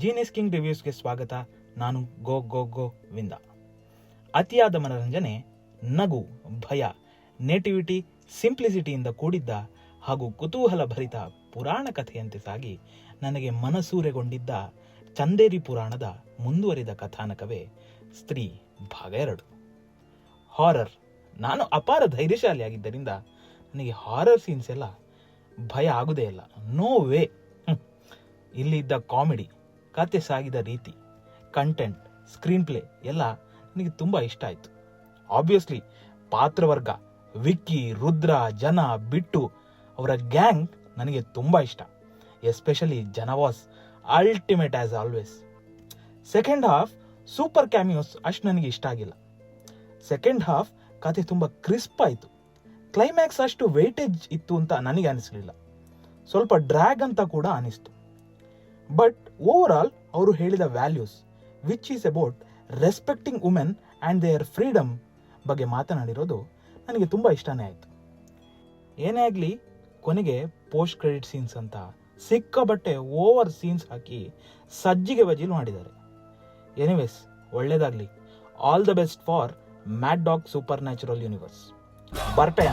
Genius king ರಿವ್ಯೂಸ್ಗೆ ಸ್ವಾಗತ. ನಾನು ಗೋ ವಿಂದ. ಅತಿಯಾದ ಮನರಂಜನೆ, ನಗು, ಭಯ, ನೇಟಿವಿಟಿ, ಸಿಂಪ್ಲಿಸಿಟಿಯಿಂದ ಕೂಡಿದ್ದ ಹಾಗೂ ಕುತೂಹಲ ಭರಿತ ಪುರಾಣ ಕಥೆಯಂತೆ ಸಾಗಿ ನನಗೆ ಮನಸೂರೆಗೊಂಡಿದ್ದ ಚಂದೇರಿ ಪುರಾಣದ ಮುಂದುವರಿದ ಕಥಾನಕವೇ ಸ್ತ್ರೀ ಭಾಗ 2. ಹಾರರ್. ನಾನು ಅಪಾರ ಧೈರ್ಯಶಾಲಿಯಾಗಿದ್ದರಿಂದ ನನಗೆ ಹಾರರ್ ಸೀನ್ಸ್ ಎಲ್ಲ ಭಯ ಆಗುವುದೇ ಇಲ್ಲ. No way. ಇಲ್ಲಿದ್ದ ಕಾಮಿಡಿ, ಕತೆ ಸಾಗಿದ ರೀತಿ, ಕಂಟೆಂಟ್, ಸ್ಕ್ರೀನ್ ಪ್ಲೇ ಎಲ್ಲ ನನಗೆ ತುಂಬ ಇಷ್ಟ ಆಯಿತು. ಆಬ್ವಿಯಸ್ಲಿ ಪಾತ್ರವರ್ಗ ವಿಕ್ಕಿ, ರುದ್ರ, ಜನ, ಬಿಟ್ಟು ಅವರ ಗ್ಯಾಂಗ್ ನನಗೆ ತುಂಬ ಇಷ್ಟ. ಎಸ್ಪೆಷಲಿ ಜನ was ultimate as always. Second half super cameos ಅಷ್ಟು ನನಗೆ ಇಷ್ಟ ಆಗಿಲ್ಲ. ಸೆಕೆಂಡ್ ಹಾಫ್ ಕತೆ ತುಂಬ ಕ್ರಿಸ್ಪ್ ಆಯಿತು. ಕ್ಲೈಮ್ಯಾಕ್ಸ್ ಅಷ್ಟು ವೇಟೇಜ್ ಇತ್ತು ಅಂತ ನನಗೆ ಅನಿಸಲಿಲ್ಲ. ಸ್ವಲ್ಪ ಡ್ರ್ಯಾಗ್ ಅಂತ ಕೂಡ ಅನಿಸ್ತು. ಬಟ್ ಓವರ್ ಆಲ್ ಅವರು ಹೇಳಿದ values which is about respecting women and there freedom ಬಗ್ಗೆ ಮಾತನಾಡಿರೋದು ನನಗೆ ತುಂಬ ಇಷ್ಟನೇ ಆಯಿತು. ಏನೇ ಆಗಲಿ, ಕೊನೆಗೆ ಪೋಸ್ಟ್ ಕ್ರೆಡಿಟ್ ಸೀನ್ಸ್ ಅಂತ ಸಿಕ್ಕಾಬಟ್ಟೆ ಓವರ್ ಸೀನ್ಸ್ ಹಾಕಿ ಸಜ್ಜಿಗೆ ವಜೀಲು ಮಾಡಿದ್ದಾರೆ. ಎನಿವೇಸ್, ಒಳ್ಳೇದಾಗಲಿ. All the best for mad dog supernatural ನ್ಯಾಚುರಲ್ ಯೂನಿವರ್ಸ್. ಬರ್ಟೆ.